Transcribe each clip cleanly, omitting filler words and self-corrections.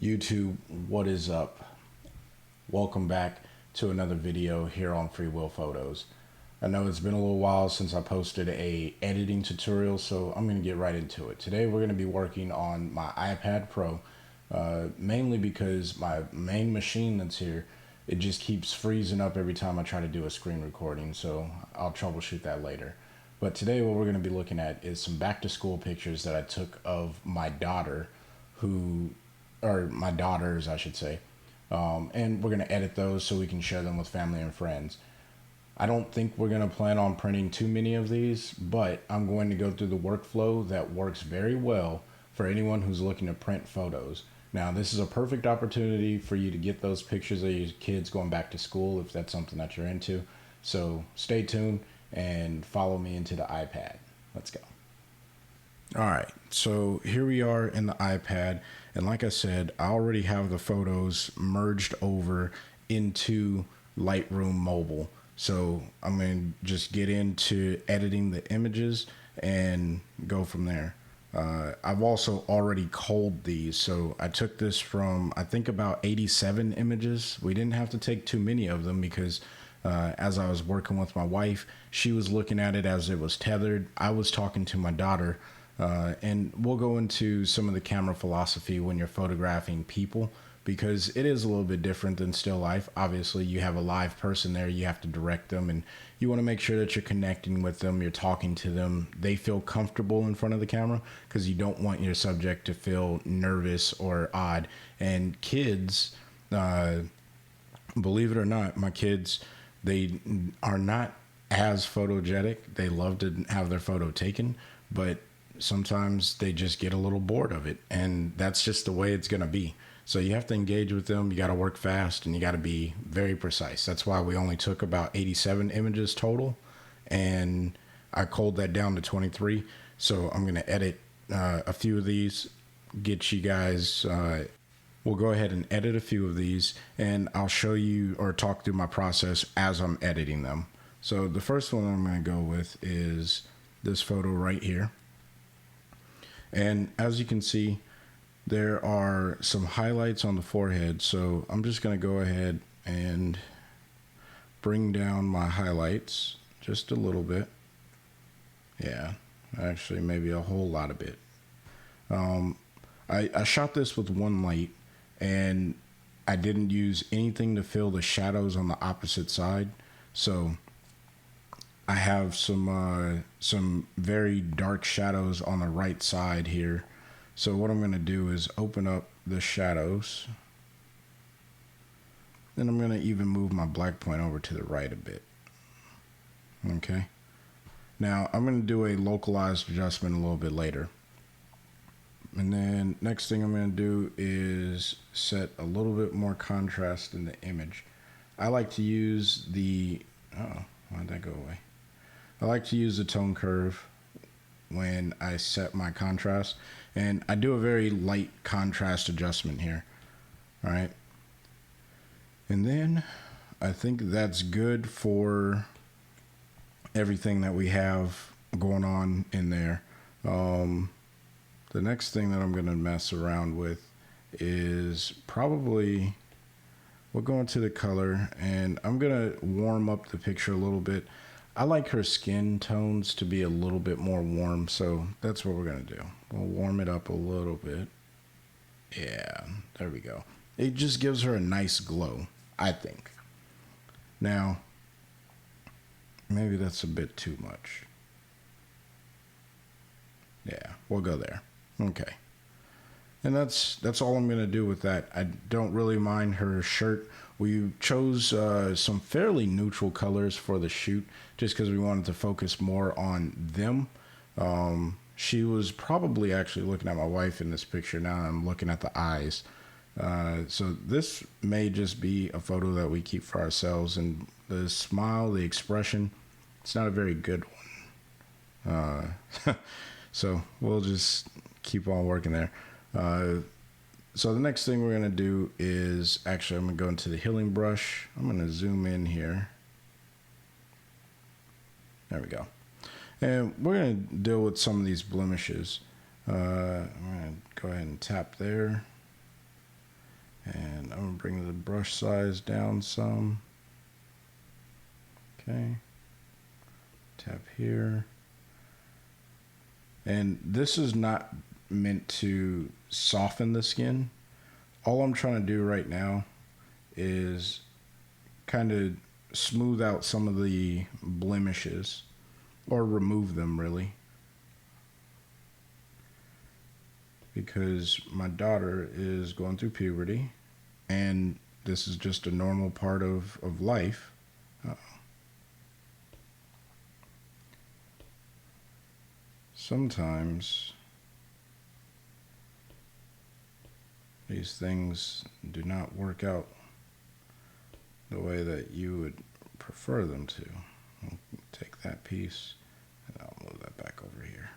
YouTube, what is up? Welcome back to another video here on Free Will Photos. I know it's been a little while since I posted a editing tutorial, so I'm going to get right into it. Today we're going to be working on my iPad Pro, mainly because my main machine that's here, it just keeps freezing up every time I try to do a screen recording, so I'll troubleshoot that later. But today what we're going to be looking at is some back to school pictures that I took of my daughter, or my daughters, I should say. And we're going to edit those so we can share them with family and friends. I don't think we're going to plan on printing too many of these, but I'm going to go through the workflow that works very well for anyone who's looking to print photos. Now, this is a perfect opportunity for you to get those pictures of your kids going back to school if that's something that you're into. So stay tuned and follow me into the iPad. Let's go. All right, so here we are in the iPad, and like I said, I already have the photos merged over into Lightroom Mobile. So I'm going to just get into editing the images and go from there. I've also already culled these, so I took this from, I think, about 87 images. We didn't have to take too many of them because as I was working with my wife, she was looking at it as it was tethered. I was talking to my daughter. And we'll go into some of the camera philosophy when you're photographing people, because it is a little bit different than still life. Obviously, you have a live person there, you have to direct them, and you want to make sure that you're connecting with them, you're talking to them, they feel comfortable in front of the camera, because you don't want your subject to feel nervous or odd. And kids, believe it or not, my kids, they are not as photogenic. They love to have their photo taken, but sometimes they just get a little bored of it, and that's just the way it's going to be. So you have to engage with them, you got to work fast, and you got to be very precise. That's why we only took about 87 images total, and I culled that down to 23. So I'm going to edit a few of these, get you guys, we'll go ahead and edit a few of these, and I'll show you or talk through my process as I'm editing them. So the first one I'm going to go with is this photo right here. And as you can see, there are some highlights on the forehead. So I'm just going to go ahead and bring down my highlights just a little bit. Yeah, actually maybe a whole lot of it. I shot this with one light, and I didn't use anything to fill the shadows on the opposite side. So I have some very dark shadows on the right side here. So what I'm going to do is open up the shadows, and I'm going to even move my black point over to the right a bit. Okay. Now I'm going to do a localized adjustment a little bit later. And then next thing I'm going to do is set a little bit more contrast in the image. I like to use the, why'd that go away? I like to use the tone curve when I set my contrast, and I do a very light contrast adjustment here. All right. And then I think that's good for everything that we have going on in there. The next thing that I'm going to mess around with is probably, we'll go into the color, and I'm going to warm up the picture a little bit. I like her skin tones to be a little bit more warm, so that's what we're going to do. We'll warm it up a little bit. Yeah, there we go. It just gives her a nice glow, I think. Now, maybe that's a bit too much. Yeah, we'll go there. Okay. And that's all I'm going to do with that. I don't really mind her shirt. We chose some fairly neutral colors for the shoot just because we wanted to focus more on them. She was probably actually looking at my wife in this picture. Now I'm looking at the eyes. So this may just be a photo that we keep for ourselves. And the smile, the expression, it's not a very good one. So we'll just keep on working there. So the next thing we're going to do is, actually, I'm going to go into the healing brush. I'm going to zoom in here. There we go. And we're going to deal with some of these blemishes. I'm going to go ahead and tap there. And I'm going to bring the brush size down some. Okay. Tap here. And this is not meant to soften the skin. All I'm trying to do right now is kind of smooth out some of the blemishes, or remove them really, because my daughter is going through puberty and this is just a normal part of life. Sometimes these things do not work out the way that you would prefer them to. I'll take that piece and I'll move that back over here.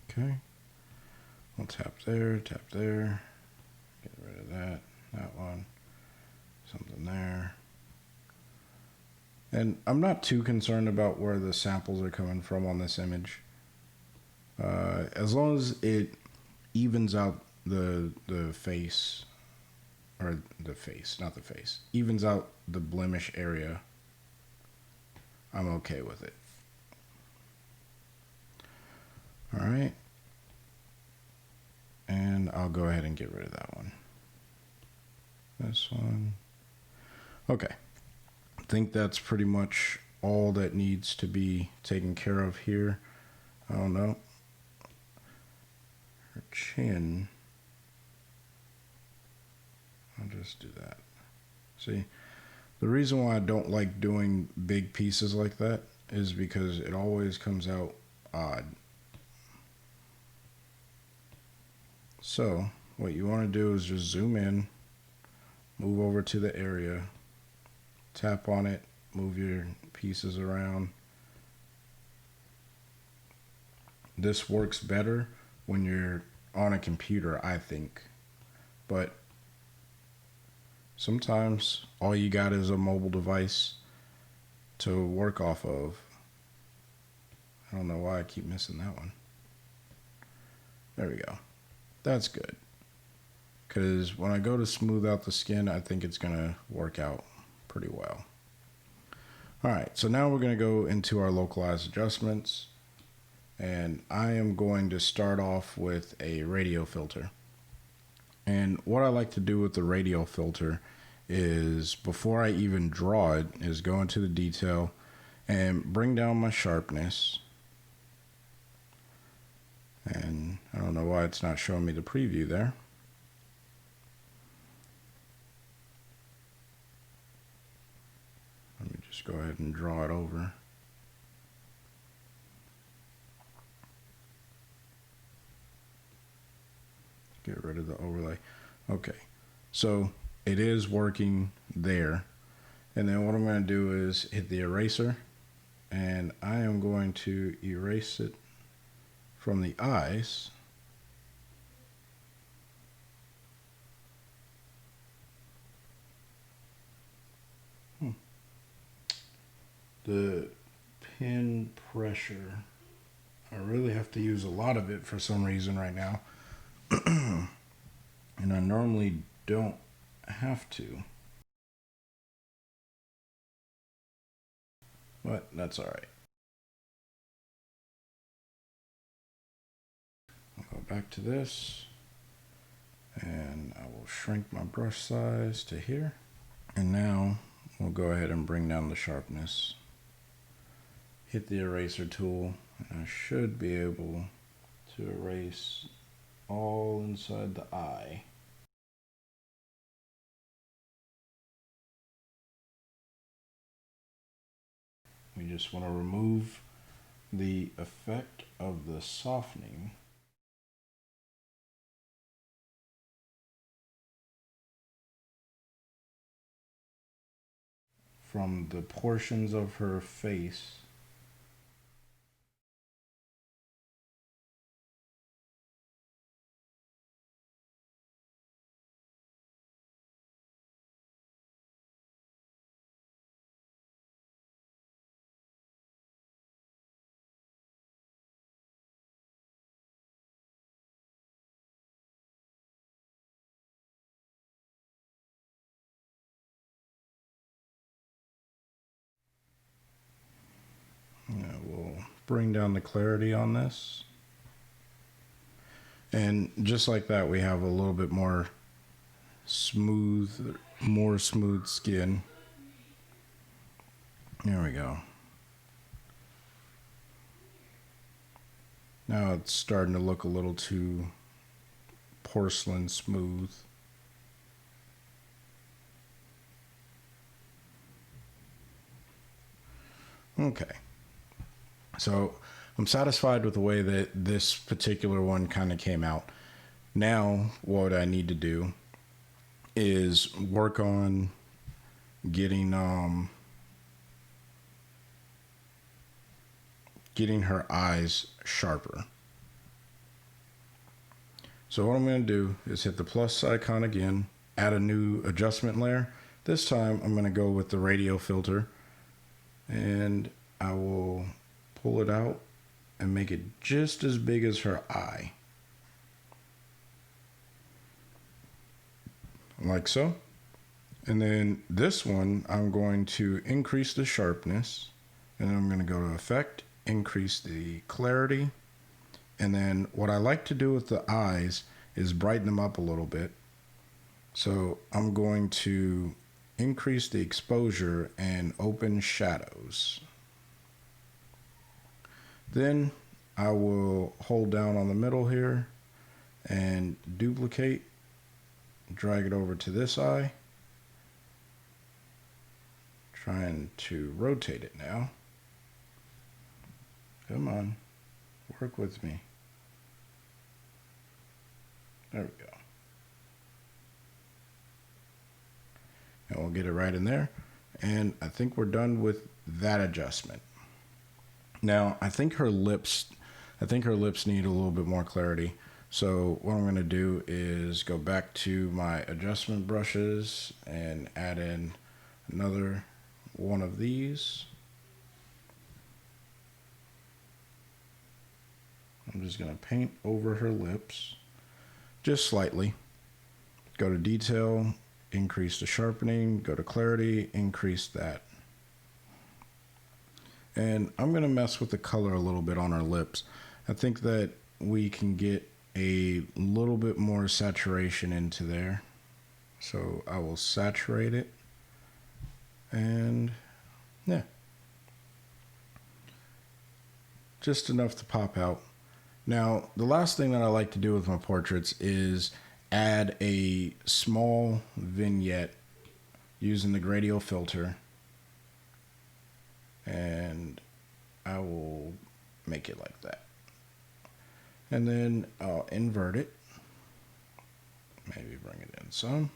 Okay. We'll tap there, get rid of that one, something there. And I'm not too concerned about where the samples are coming from on this image. As long as it evens out the face, or the face, not the face, evens out the blemish area, I'm okay with it. All right. And I'll go ahead and get rid of that one. This one. Okay. I think that's pretty much all that needs to be taken care of here. I don't know. Her chin. I'll just do that. See, the reason why I don't like doing big pieces like that is because it always comes out odd. So what you want to do is just zoom in, move over to the area, tap on it, move your pieces around. This works better when you're on a computer, I think, but sometimes all you got is a mobile device to work off of. I don't know why I keep missing that one. There we go. That's good, because when I go to smooth out the skin, I think it's gonna work out pretty well. All right, so now we're gonna go into our localized adjustments, and I am going to start off with a radio filter. And what I like to do with the radio filter is, before I even draw it, is go into the detail and bring down my sharpness. And I don't know why it's not showing me the preview there. Let me just go ahead and draw it over. Get rid of the overlay. Okay, so it is working there. And then what I'm going to do is hit the eraser, and I am going to erase it from the eyes. The pin pressure, I really have to use a lot of it for some reason right now. And I normally don't have to, but that's all right. I'll go back to this, and I will shrink my brush size to here. And now we'll go ahead and bring down the sharpness. Hit the eraser tool, and I should be able to erase all inside the eye. We just want to remove the effect of the softening. From the portions of her face bring down the clarity on this. And just like that, we have a little bit more smooth skin. There we go. Now it's starting to look a little too porcelain smooth. Okay. So I'm satisfied with the way that this particular one kind of came out. Now what I need to do is work on getting her eyes sharper. So what I'm going to do is hit the plus icon again, add a new adjustment layer. This time I'm going to go with the radio filter, and I will pull it out and make it just as big as her eye. Like so. And then this one, I'm going to increase the sharpness, and then I'm going to go to Effect, increase the clarity. And then what I like to do with the eyes is brighten them up a little bit. So I'm going to increase the exposure and open shadows. Then I will hold down on the middle here and duplicate, drag it over to this eye, trying to rotate it now. Come on, work with me. There we go. And we'll get it right in there. And I think we're done with that adjustment. Now, I think her lips need a little bit more clarity. So what I'm going to do is go back to my adjustment brushes and add in another one of these. I'm just going to paint over her lips just slightly. Go to detail, increase the sharpening, go to clarity, increase that. And I'm going to mess with the color a little bit on her lips. I think that we can get a little bit more saturation into there. So I will saturate it. And yeah, just enough to pop out. Now, the last thing that I like to do with my portraits is add a small vignette using the gradient filter. And I will make it like that. And then I'll invert it. Maybe bring it in some.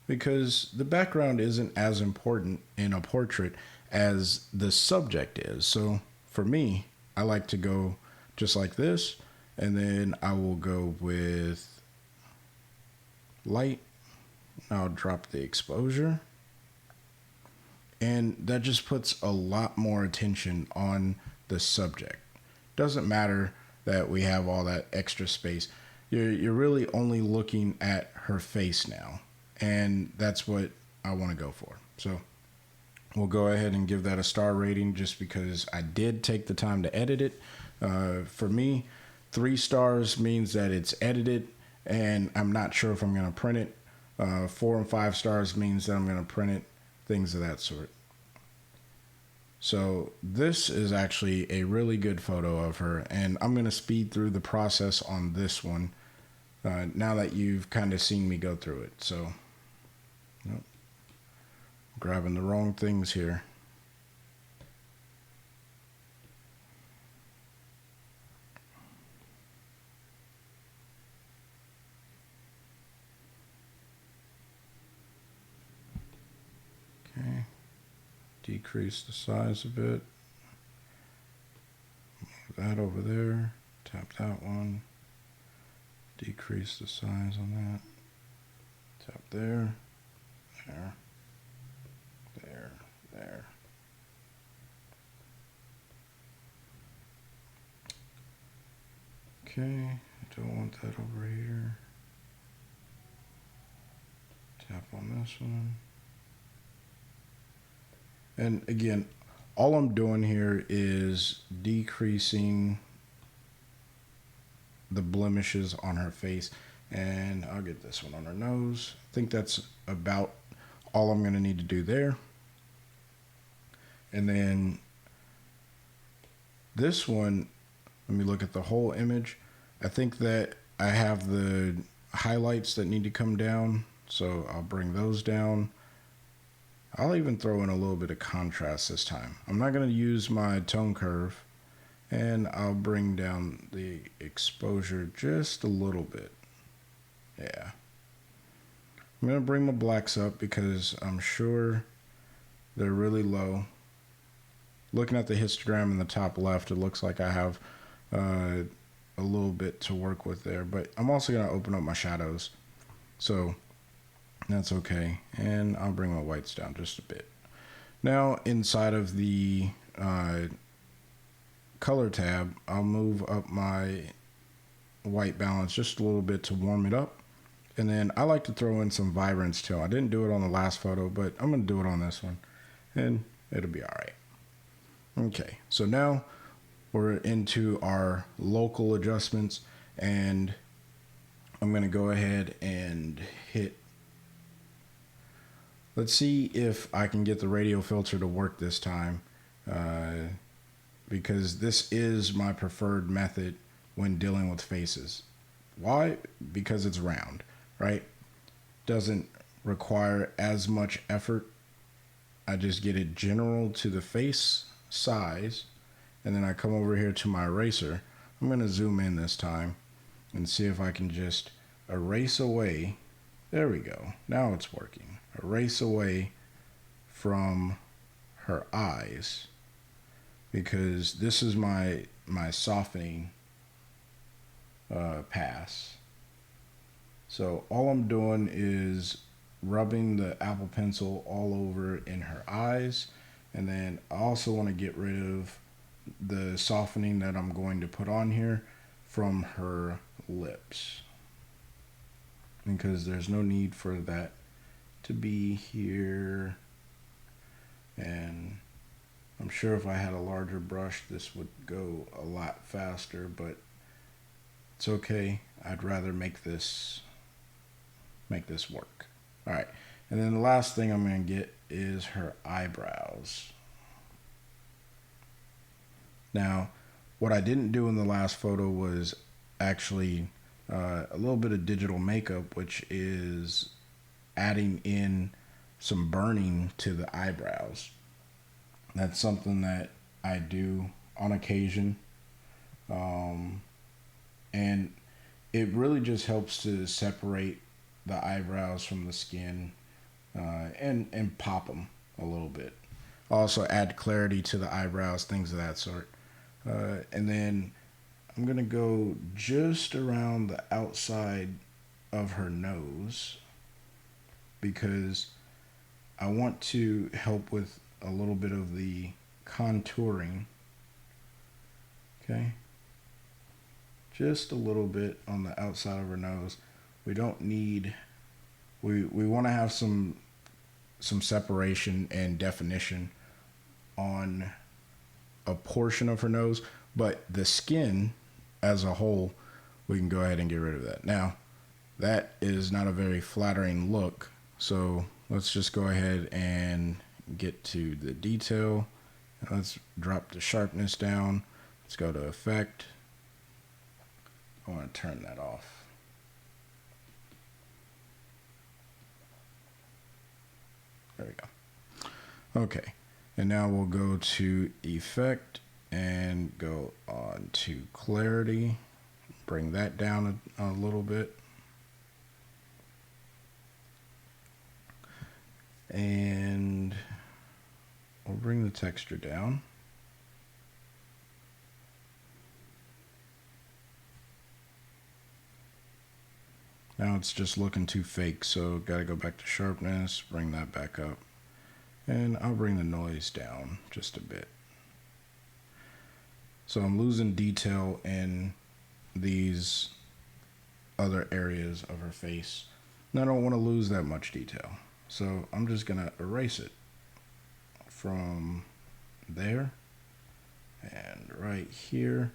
Because the background isn't as important in a portrait as the subject is. So for me, I like to go just like this. And then I will go with light. I'll drop the exposure. And that just puts a lot more attention on the subject. Doesn't matter that we have all that extra space. You're really only looking at her face now. And that's what I want to go for. So we'll go ahead and give that a star rating just because I did take the time to edit it. For me, 3 stars means that it's edited and I'm not sure if I'm going to print it. 4 and 5 stars means that I'm going to print it. Things of that sort. So this is actually a really good photo of her, and I'm going to speed through the process on this one now that you've kind of seen me go through it. So, nope, grabbing the wrong things here. Okay, decrease the size a bit. Move that over there. Tap that one. Decrease the size on that. Tap there. There. There. There. Okay, I don't want that over here. Tap on this one. And again, all I'm doing here is decreasing the blemishes on her face, and I'll get this one on her nose. I think that's about all I'm going to need to do there. And then this one, let me look at the whole image. I think that I have the highlights that need to come down, so I'll bring those down. I'll even throw in a little bit of contrast this time. I'm not going to use my tone curve, and I'll bring down the exposure just a little bit. Yeah. I'm going to bring my blacks up because I'm sure they're really low. Looking at the histogram in the top left, it looks like I have a little bit to work with there, but I'm also going to open up my shadows, so that's okay. And I'll bring my whites down just a bit. Now inside of the color tab, I'll move up my white balance just a little bit to warm it up. And then I like to throw in some vibrance too. I didn't do it on the last photo, but I'm going to do it on this one, and it'll be all right. Okay, so now we're into our local adjustments, and I'm going to go ahead and hit. Let's see if I can get the radio filter to work this time, because this is my preferred method when dealing with faces. Why? Because it's round, right? Doesn't require as much effort. I just get it general to the face size, and then I come over here to my eraser. I'm going to zoom in this time and see if I can just erase away. There we go. Now it's working. Erase away from her eyes, because this is my softening pass. So all I'm doing is rubbing the Apple Pencil all over in her eyes, and then I also want to get rid of the softening that I'm going to put on here from her lips, because there's no need for that to be here. And I'm sure if I had a larger brush this would go a lot faster, but it's okay. I'd rather make this work. All right, and then the last thing I'm going to get is her eyebrows. Now, what I didn't do in the last photo was actually a little bit of digital makeup, which is adding in some burning to the eyebrows. That's something that I do on occasion, and it really just helps to separate the eyebrows from the skin, and pop them a little bit. Also add clarity to the eyebrows, things of that sort. And then I'm gonna go just around the outside of her nose, because I want to help with a little bit of the contouring. Okay, just a little bit on the outside of her nose. We don't need, we want to have some separation and definition on a portion of her nose, but the skin as a whole, we can go ahead and get rid of that. Now, that is not a very flattering look, so let's just go ahead and get to the detail. Let's drop the sharpness down. Let's go to effect. I want to turn that off. There we go. Okay, and now we'll go to effect and go on to clarity. Bring that down a little bit. And we'll bring the texture down. Now it's just looking too fake, so got to go back to sharpness, bring that back up, and I'll bring the noise down just a bit. So I'm losing detail in these other areas of her face, and I don't want to lose that much detail, so I'm just going to erase it from there and right here,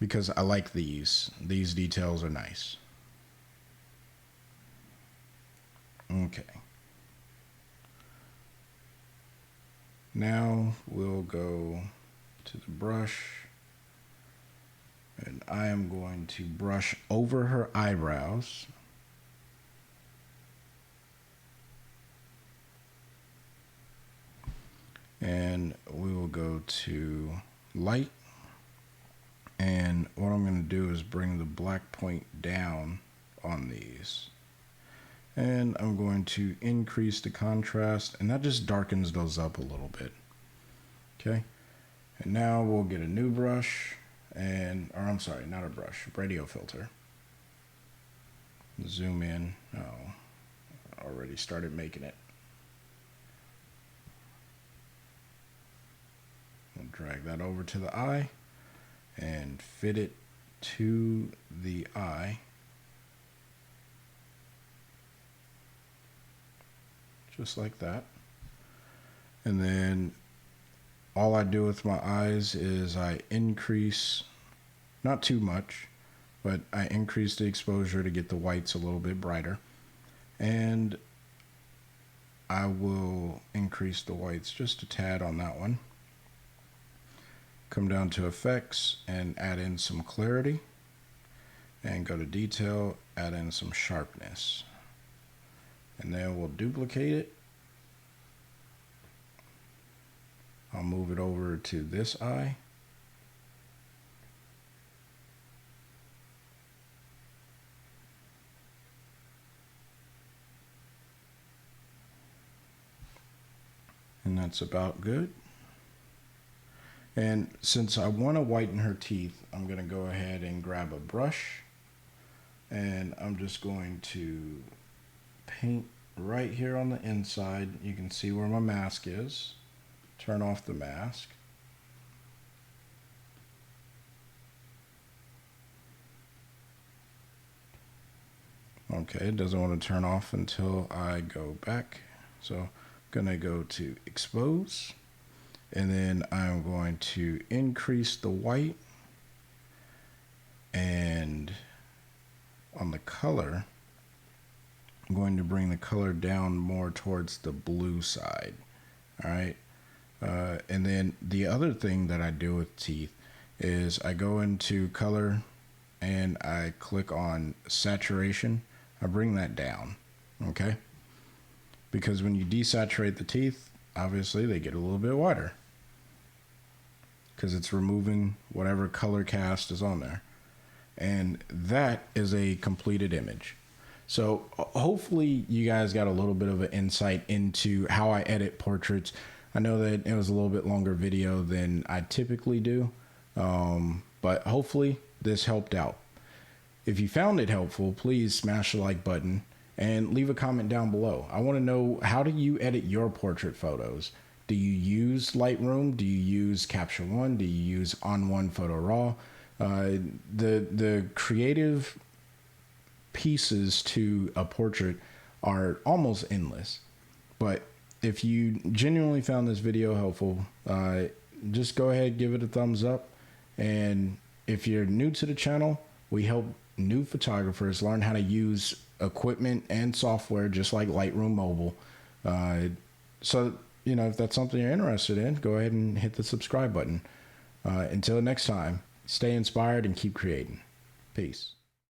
because I like these details are nice. Okay, now we'll go to the brush, and I am going to brush over her eyebrows. And we will go to light, and what I'm going to do is bring the black point down on these, and I'm going to increase the contrast, and that just darkens those up a little bit. Okay, and now we'll get a new brush, and or I'm sorry, not a brush, radio filter. Zoom in. Oh, already started making it. Drag that over to the eye and fit it to the eye. Just like that. And then all I do with my eyes is I increase, not too much, but I increase the exposure to get the whites a little bit brighter. And I will increase the whites just a tad on that one. Come down to effects and add in some clarity, and go to detail, add in some sharpness, and then we'll duplicate it. I'll move it over to this eye, and that's about good. And since I want to whiten her teeth, I'm going to go ahead and grab a brush, and I'm just going to paint right here on the inside. You can see where my mask is. Turn off the mask. Okay, it doesn't want to turn off until I go back. So I'm going to go to expose. And then I'm going to increase the white, and on the color, I'm going to bring the color down more towards the blue side. All right. And then the other thing that I do with teeth is I go into color and I click on saturation. I bring that down. Okay. Because when you desaturate the teeth, obviously they get a little bit wider, because it's removing whatever color cast is on there. And that is a completed image. So hopefully you guys got a little bit of an insight into how I edit portraits. I know that it was a little bit longer video than I typically do, but hopefully this helped out. If you found it helpful, please smash the like button and leave a comment down below. I want to know, how do you edit your portrait photos? Do you use Lightroom? Do you use Capture One? Do you use On1 Photo Raw? The creative pieces to a portrait are almost endless. But if you genuinely found this video helpful, just go ahead, give it a thumbs up. And if you're new to the channel, we help new photographers learn how to use equipment and software just like Lightroom Mobile. So, you know, if that's something you're interested in, go ahead and hit the subscribe button. Until next time, stay inspired and keep creating. Peace.